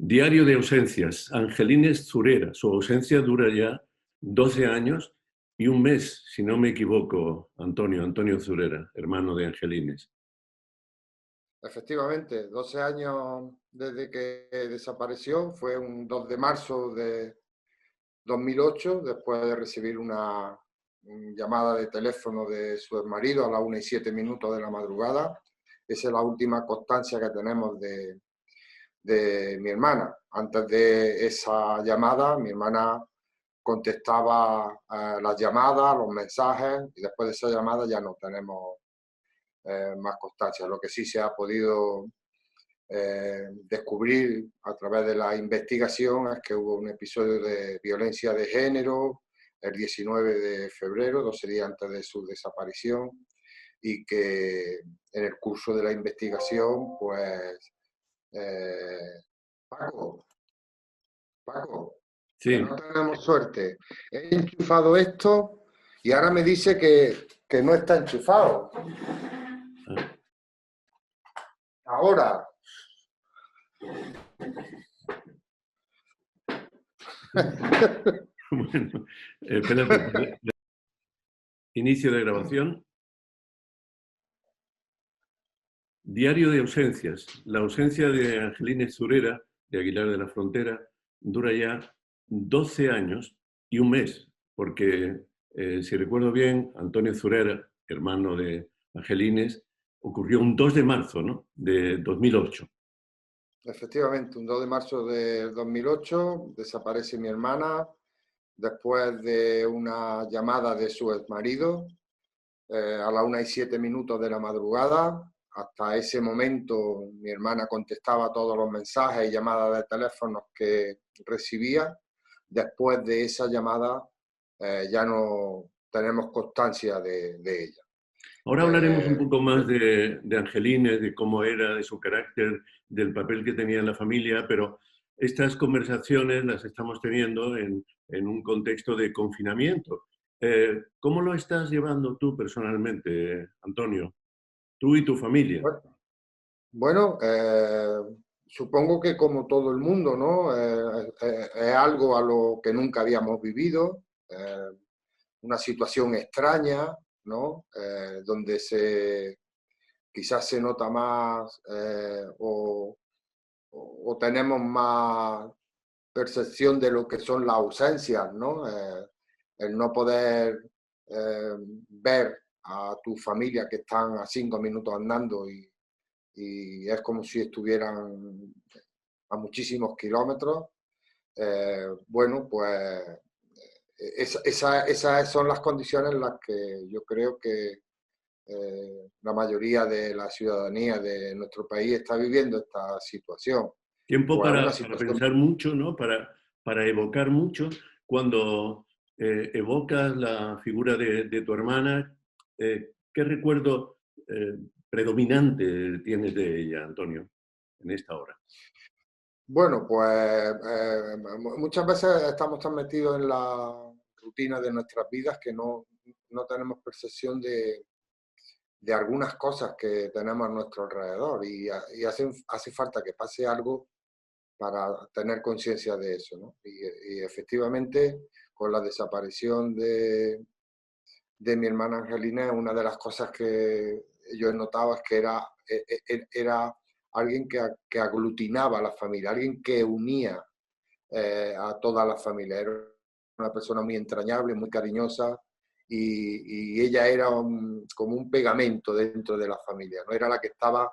Diario de ausencias. Angelines Zurera. Su ausencia dura ya 12 años y un mes, si no me equivoco, Antonio Zurera, hermano de Angelines. Efectivamente, 12 años desde que desapareció, fue un 2 de marzo de 2008, después de recibir una llamada de teléfono de su exmarido a las 1:07 de la madrugada. Esa es la última constancia que tenemos de mi hermana. Antes de esa llamada, mi hermana contestaba las llamadas, los mensajes, y después de esa llamada ya no tenemos más constancia. Lo que sí se ha podido descubrir a través de la investigación es que hubo un episodio de violencia de género el 19 de febrero, 12 días antes de su desaparición, y que en el curso de la investigación, pues, eh, Paco, Paco, que Sí. no tenemos suerte. He enchufado esto y ahora me dice que no está enchufado. Ahora. Bueno, espérate. Inicio de grabación. Diario de ausencias. La ausencia de Angelines Zurera, de Aguilar de la Frontera, dura ya 12 años y un mes, porque, si recuerdo bien, Antonio Zurera, hermano de Angelines, ocurrió un 2 de marzo, ¿no?, de 2008. Efectivamente, un 2 de marzo de 2008 desaparece mi hermana después de una llamada de su exmarido a las 1:07 de la madrugada. Hasta ese momento mi hermana contestaba todos los mensajes y llamadas de teléfonos que recibía. Después de esa llamada ya no tenemos constancia de ella. Ahora hablaremos un Eh, poco más de Angelines, de cómo era, de su carácter, del papel que tenía en la familia, pero estas conversaciones las estamos teniendo en un contexto de confinamiento. ¿Cómo lo estás llevando tú personalmente, Antonio? Tú y tu familia. Bueno, supongo que como todo el mundo, ¿no? Es algo a lo que nunca habíamos vivido, una situación extraña, ¿no? Donde quizás se nota más o tenemos más percepción de lo que son las ausencias, ¿no? El no poder ver a tu familia que están a 5 minutos andando y es como si estuvieran a muchísimos kilómetros. Bueno, pues esas son las condiciones en las que yo creo que la mayoría de la ciudadanía de nuestro país está viviendo esta situación. Tiempo Pues una para situación. pensar mucho, ¿no? Para evocar mucho. Cuando evocas la figura de tu hermana, ¿qué recuerdo predominante tienes de ella, Antonio, en esta hora? Bueno, pues muchas veces estamos tan metidos en la rutina de nuestras vidas que no tenemos percepción de algunas cosas que tenemos a nuestro alrededor y hace falta que pase algo para tener conciencia de eso, ¿no? Y efectivamente, con la desaparición de mi hermana Angelina, una de las cosas que yo he notado es que era alguien que aglutinaba a la familia, alguien que unía a toda la familia. Era una persona muy entrañable, muy cariñosa y ella era como un pegamento dentro de la familia, ¿no? Era la que estaba,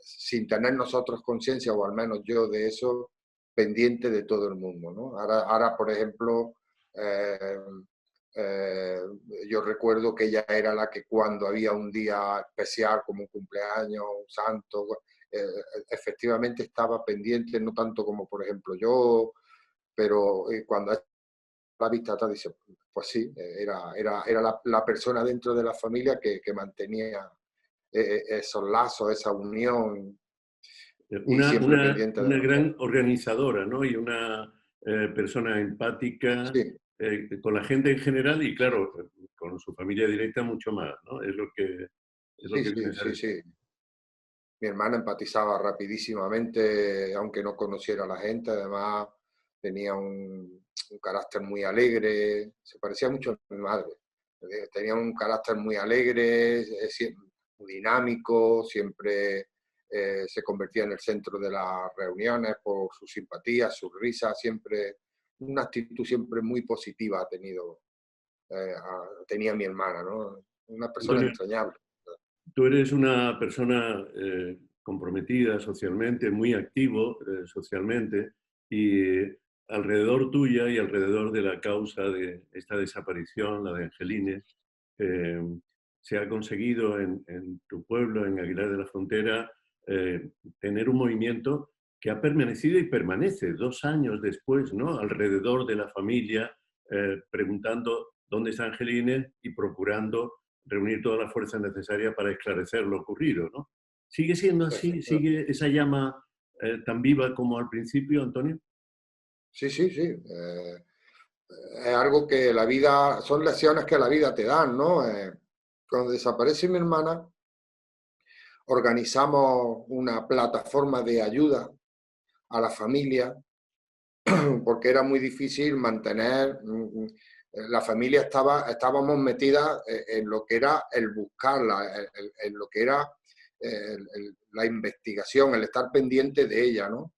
sin tener nosotros conciencia, o al menos yo de eso, pendiente de todo el mundo, ¿no? Ahora por ejemplo, eh, eh, yo recuerdo que ella era la que cuando había un día especial como un cumpleaños, un santo, eh, efectivamente estaba pendiente, no tanto como por ejemplo yo, pero cuando la vista atrás dice, pues sí, era la persona dentro de la familia que mantenía esos lazos, esa unión y Una, siempre una, pendiente de una nosotros. gran organizadora, ¿no? Y una persona empática Sí, con la gente en general y, claro, con su familia directa mucho más, ¿no? Es lo que sí, viene sí, a sí, ser. sí. Mi hermana empatizaba rapidísimamente, aunque no conociera a la gente. Además, tenía un carácter muy alegre, se parecía mucho a mi madre. Tenía un carácter muy alegre, muy dinámico, siempre se convertía en el centro de las reuniones por su simpatía, su risa, siempre una actitud siempre muy positiva tenía mi hermana, ¿no? Una persona Antonio, entrañable. tú eres una persona comprometida socialmente, muy activo socialmente, y alrededor tuya y alrededor de la causa de esta desaparición, la de Angelines, eh, se ha conseguido en tu pueblo, en Aguilar de la Frontera, tener un movimiento que ha permanecido y permanece 2 años después, ¿no? Alrededor de la familia, preguntando dónde está Angelines y procurando reunir toda la fuerza necesaria para esclarecer lo ocurrido, ¿no? ¿Sigue siendo así? ¿Sigue esa llama tan viva como al principio, Antonio? Sí, sí, sí. Es algo que la vida, son lecciones que la vida te dan, ¿no? Cuando desaparece mi hermana, organizamos una plataforma de ayuda a la familia, porque era muy difícil mantener, la familia estábamos metidas en lo que era el buscarla, en lo que era la investigación, el estar pendiente de ella, ¿no?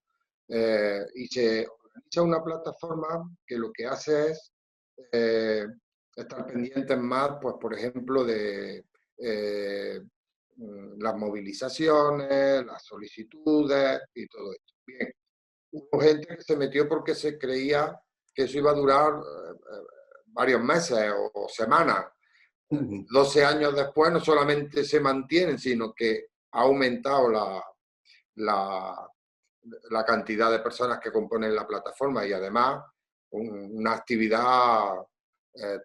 Y se organiza una plataforma que lo que hace es eh, estar pendientes más, pues por ejemplo, de las movilizaciones, las solicitudes y todo esto. Bien, hubo gente que se metió porque se creía que eso iba a durar varios meses o semanas. 12 años después no solamente se mantienen, sino que ha aumentado la, la cantidad de personas que componen la plataforma y además una actividad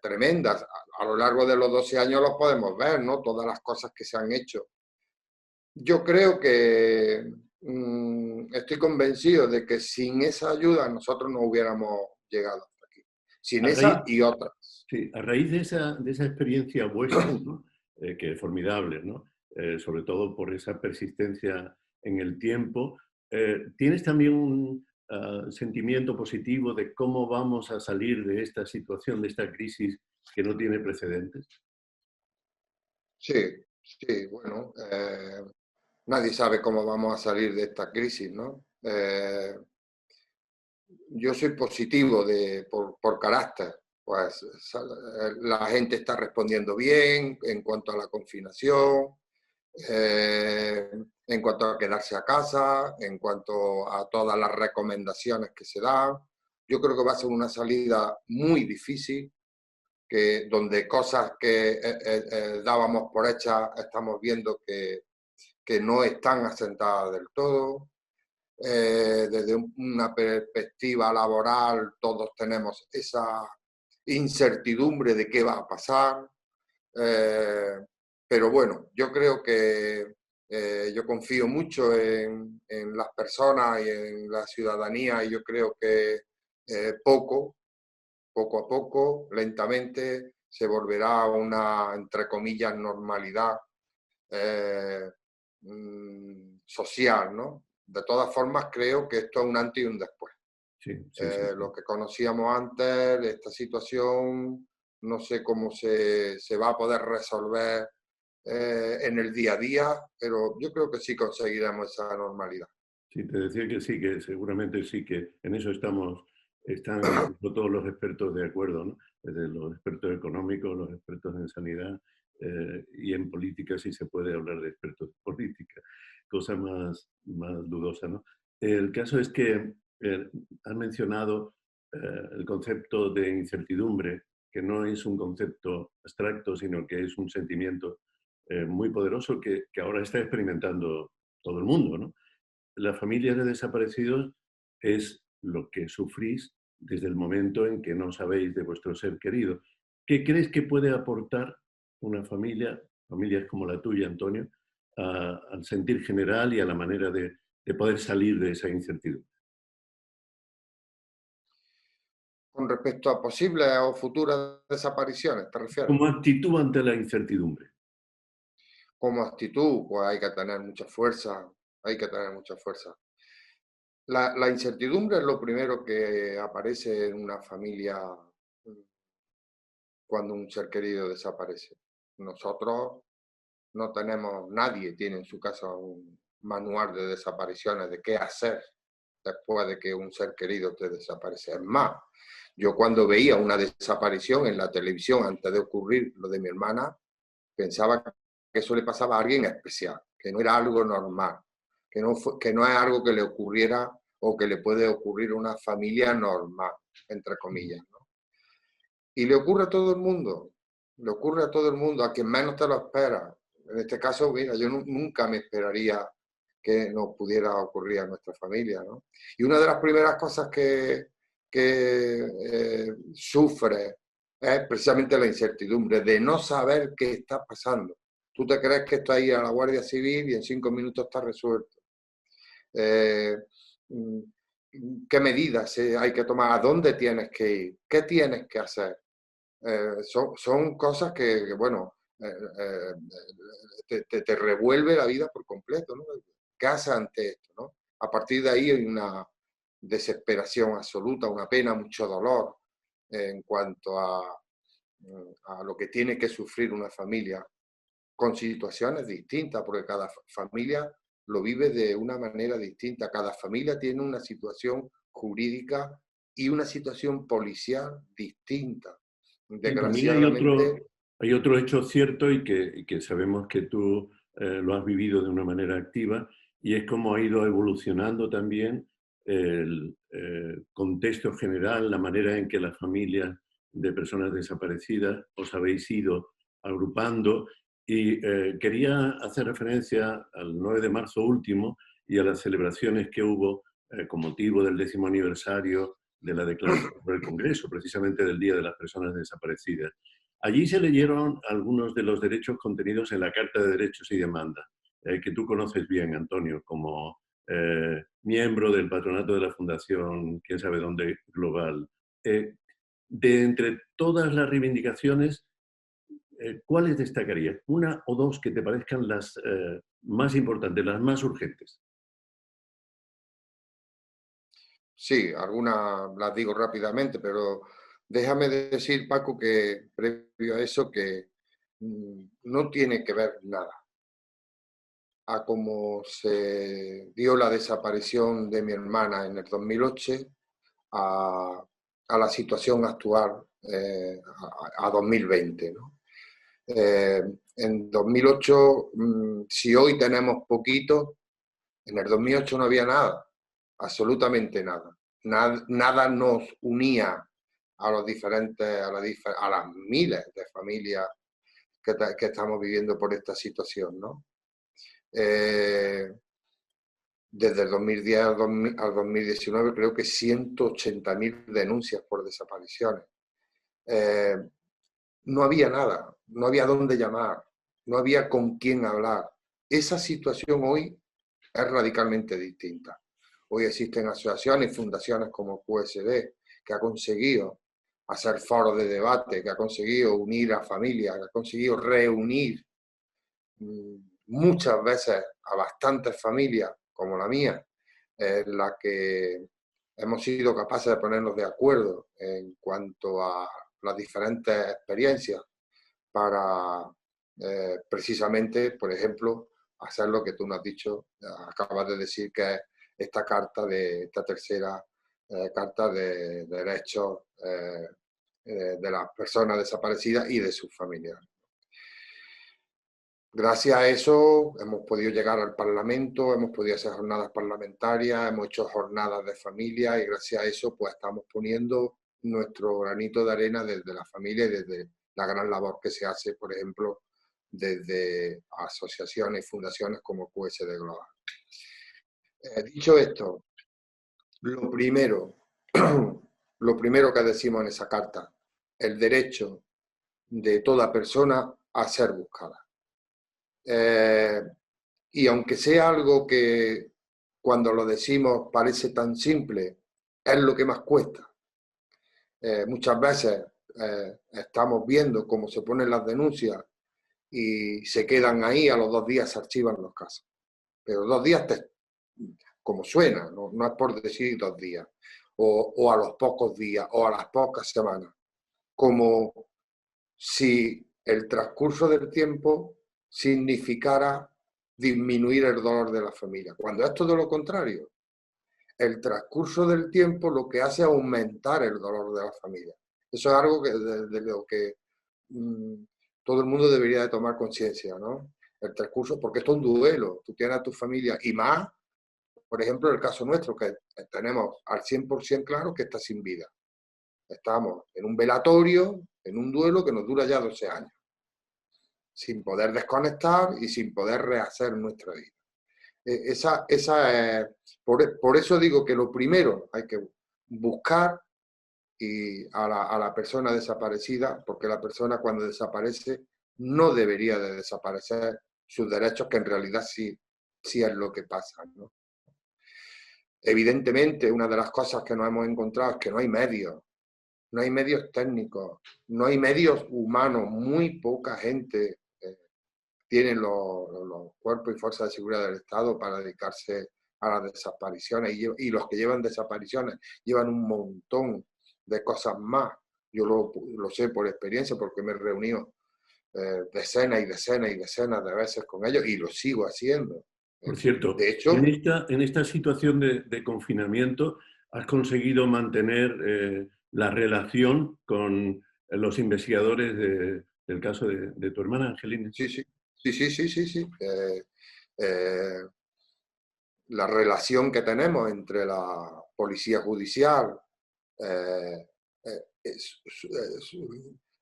tremenda. A lo largo de los 12 años los podemos ver, ¿no? Todas las cosas que se han hecho. Yo creo que estoy convencido de que sin esa ayuda nosotros no hubiéramos llegado hasta aquí. Sin A raíz, esa y otras. sí, a raíz de esa experiencia vuestra, ¿no? Que es formidable, ¿no? Sobre todo por esa persistencia en el tiempo, ¿tienes también un sentimiento positivo de cómo vamos a salir de esta situación, de esta crisis que no tiene precedentes? Sí, sí, bueno, nadie sabe cómo vamos a salir de esta crisis, ¿no? Yo soy positivo por carácter, pues la gente está respondiendo bien en cuanto a la confinación, en cuanto a quedarse a casa, en cuanto a todas las recomendaciones que se dan. Yo creo que va a ser una salida muy difícil, donde cosas que dábamos por hechas estamos viendo que no están asentadas del todo. Desde una perspectiva laboral todos tenemos esa incertidumbre de qué va a pasar. Pero bueno, yo creo que yo confío mucho en las personas y en la ciudadanía y yo creo que poco a poco, lentamente, se volverá a una, entre comillas, normalidad eh, social, ¿no? De todas formas, creo que esto es un antes y un después. Sí, sí, sí. Lo que conocíamos antes, esta situación, no sé cómo se va a poder resolver en el día a día, pero yo creo que sí conseguiremos esa normalidad. Sí, te decía que sí, que seguramente sí, que en eso están incluso todos los expertos de acuerdo, ¿no? Desde los expertos económicos, los expertos en sanidad y en política, sí se puede hablar de expertos en política, cosa más dudosa, ¿no? El caso es que has mencionado el concepto de incertidumbre, que no es un concepto abstracto, sino que es un sentimiento muy poderoso que ahora está experimentando todo el mundo, ¿no? La familia de desaparecidos es lo que sufrís desde el momento en que no sabéis de vuestro ser querido. ¿Qué crees que puede aportar una familia, familias como la tuya, Antonio, al sentir general y a la manera de poder salir de esa incertidumbre? Con respecto a posibles o futuras desapariciones, ¿te refieres? Como actitud ante la incertidumbre. Como actitud, pues hay que tener mucha fuerza, hay que tener mucha fuerza. La incertidumbre es lo primero que aparece en una familia cuando un ser querido desaparece. Nosotros no tenemos, nadie tiene en su casa un manual de desapariciones, de qué hacer después de que un ser querido te desaparece. Es más, yo cuando veía una desaparición en la televisión antes de ocurrir lo de mi hermana, pensaba que eso le pasaba a alguien especial, que no era algo normal, que no es algo que le ocurriera o que le puede ocurrir a una familia normal, entre comillas, ¿no? Y le ocurre a todo el mundo, le ocurre a todo el mundo, a quien menos te lo espera. En este caso, mira, yo nunca me esperaría que nos pudiera ocurrir a nuestra familia, ¿no? Y una de las primeras cosas que sufre es precisamente la incertidumbre de no saber qué está pasando. Tú te crees que estás ahí a la Guardia Civil y en 5 minutos está resuelto. ¿Qué medidas hay que tomar? ¿A dónde tienes que ir? ¿Qué tienes que hacer? Son cosas que bueno, te revuelve la vida por completo, ¿no? ¿Qué haces ante esto, no? A partir de ahí hay una desesperación absoluta, una pena, mucho dolor en cuanto a lo que tiene que sufrir una familia con situaciones distintas, porque cada familia lo vive de una manera distinta. Cada familia tiene una situación jurídica y una situación policial distinta. Y también Desgraciadamente, hay otro hecho cierto y que sabemos que tú lo has vivido de una manera activa, y es cómo ha ido evolucionando también el contexto general, la manera en que las familias de personas desaparecidas os habéis ido agrupando. Y quería hacer referencia al 9 de marzo último y a las celebraciones que hubo con motivo del 10º aniversario de la declaración por el Congreso, precisamente del Día de las Personas Desaparecidas. Allí se leyeron algunos de los derechos contenidos en la Carta de Derechos y Demandas, que tú conoces bien, Antonio, como miembro del patronato de la Fundación Quién sabe dónde Global. De entre todas las reivindicaciones, ¿cuáles destacarías? Una o dos que te parezcan las más importantes, las más urgentes. sí, algunas las digo rápidamente, pero déjame decir, Paco, que previo a eso que no tiene que ver nada a cómo se dio la desaparición de mi hermana en el 2008 a, a la situación actual, a 2020, ¿no? En 2008, si hoy tenemos poquito, en el 2008 no había nada, absolutamente nada. Nada nos unía a los diferentes, a las miles de familias que estamos viviendo por esta situación, ¿no? Desde el 2010 al 2019 creo que 180.000 denuncias por desapariciones. No había nada, no había dónde llamar, no había con quién hablar. Esa situación hoy es radicalmente distinta. Hoy existen asociaciones y fundaciones como QSD que ha conseguido hacer foros de debate, que ha conseguido unir a familias, que ha conseguido reunir muchas veces a bastantes familias como la mía, en la que hemos sido capaces de ponernos de acuerdo en cuanto a las diferentes experiencias para precisamente, por ejemplo, hacer lo que tú nos has dicho, acabas de decir, que es esta carta de esta tercera carta de derechos de las personas desaparecidas y de sus familias. Gracias a eso hemos podido llegar al Parlamento, hemos podido hacer jornadas parlamentarias, hemos hecho jornadas de familia y gracias a eso pues estamos poniendo nuestro granito de arena desde la familia y desde la gran labor que se hace, por ejemplo, desde asociaciones y fundaciones como QSD Global. Dicho esto, lo primero, lo primero que decimos en esa carta, el derecho de toda persona a ser buscada. Y aunque sea algo que cuando lo decimos parece tan simple, es lo que más cuesta. Muchas veces estamos viendo cómo se ponen las denuncias y se quedan ahí, a los 2 días se archivan los casos. Pero 2 días como suena, no es por decir 2 días, o a los pocos días, o a las pocas semanas, como si el transcurso del tiempo significara disminuir el dolor de la familia, cuando es todo lo contrario. El transcurso del tiempo lo que hace es aumentar el dolor de la familia. Eso es algo de lo que todo el mundo debería de tomar conciencia, ¿no? El transcurso, porque esto es un duelo, tú tienes a tu familia y más, por ejemplo, el caso nuestro, que tenemos al 100% claro que está sin vida. Estamos en un velatorio, en un duelo que nos dura ya 12 años, sin poder desconectar y sin poder rehacer nuestra vida. Por eso digo que lo primero hay que buscar a la persona desaparecida, porque la persona cuando desaparece no debería de desaparecer sus derechos, que en realidad sí es lo que pasa, ¿no? Evidentemente, una de las cosas que nos hemos encontrado es que no hay medios técnicos, no hay medios humanos, muy poca gente tienen los cuerpos y fuerzas de seguridad del Estado para dedicarse a las desapariciones, y los que llevan desapariciones llevan un montón de cosas más. Yo lo sé por experiencia, porque me he reunido decenas y decenas y decenas de veces con ellos y lo sigo haciendo. Por cierto, de hecho, en esta situación de confinamiento, ¿has conseguido mantener la relación con los investigadores del caso de tu hermana, Angelina? Sí. La relación que tenemos entre la policía judicial,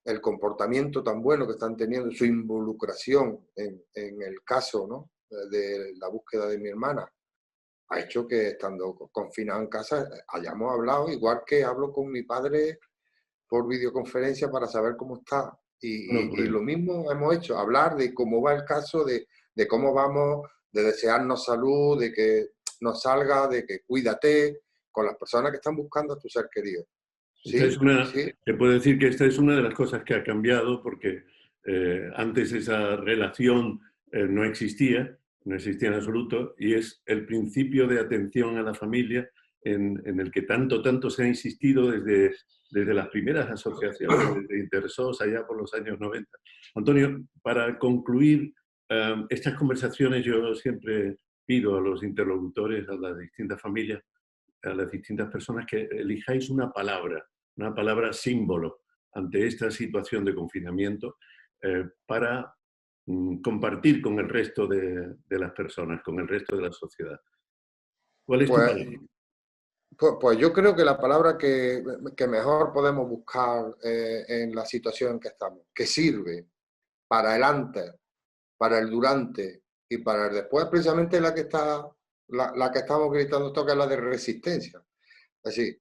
el comportamiento tan bueno que están teniendo, su involucración en el caso, ¿no?, de la búsqueda de mi hermana, ha hecho que, estando confinado en casa, hayamos hablado, igual que hablo con mi padre por videoconferencia para saber cómo está. Y lo mismo hemos hecho, hablar de cómo va el caso, de cómo vamos, de desearnos salud, de que nos salga, de que cuídate, con las personas que están buscando a tu ser querido. Sí. Se puede decir que esta es una de las cosas que ha cambiado, porque antes esa relación no existía en absoluto, y es el principio de atención a la familia en el que tanto se ha insistido desde las primeras asociaciones, desde Intersos allá por los años 90. Antonio, para concluir estas conversaciones, yo siempre pido a los interlocutores, a las distintas familias, a las distintas personas, que elijáis una palabra símbolo ante esta situación de confinamiento para compartir con el resto de las personas, con el resto de la sociedad. ¿Cuál es tu palabra? Pues yo creo que la palabra que mejor podemos buscar en la situación en que estamos, que sirve para el antes, para el durante y para el después, precisamente la que estamos gritando, que es la de resistencia. Es decir,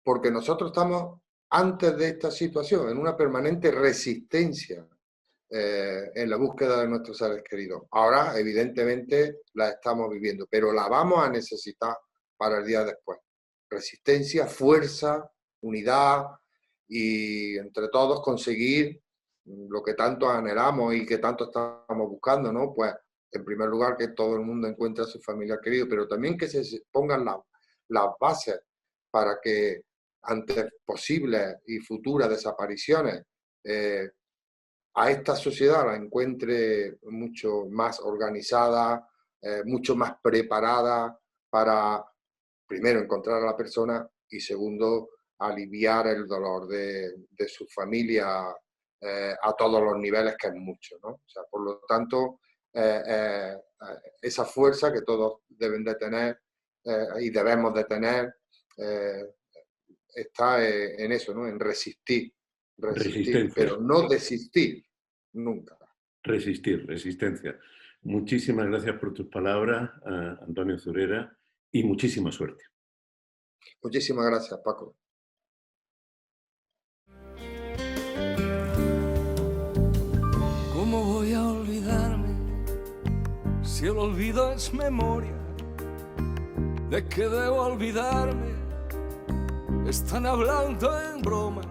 porque nosotros estamos antes de esta situación en una permanente resistencia en la búsqueda de nuestros seres queridos. Ahora, evidentemente, la estamos viviendo, pero la vamos a necesitar para el día después. Resistencia, fuerza, unidad, y entre todos conseguir lo que tanto anhelamos y que tanto estamos buscando, ¿no? Pues, en primer lugar, que todo el mundo encuentre a su familia querido, pero también que se pongan las bases para que ante posibles y futuras desapariciones a esta sociedad la encuentre mucho más organizada, mucho más preparada para, primero, encontrar a la persona, y segundo, aliviar el dolor de su familia a todos los niveles, que es mucho, ¿no? O sea, por lo tanto, esa fuerza que todos deben de tener y debemos de tener está en eso, ¿no? En resistir, pero no desistir nunca. Resistencia. Muchísimas gracias por tus palabras, Antonio Zurera, y muchísima suerte. Muchísimas gracias, Paco. ¿Cómo voy a olvidarme si el olvido es memoria? ¿De qué debo olvidarme? Están hablando en broma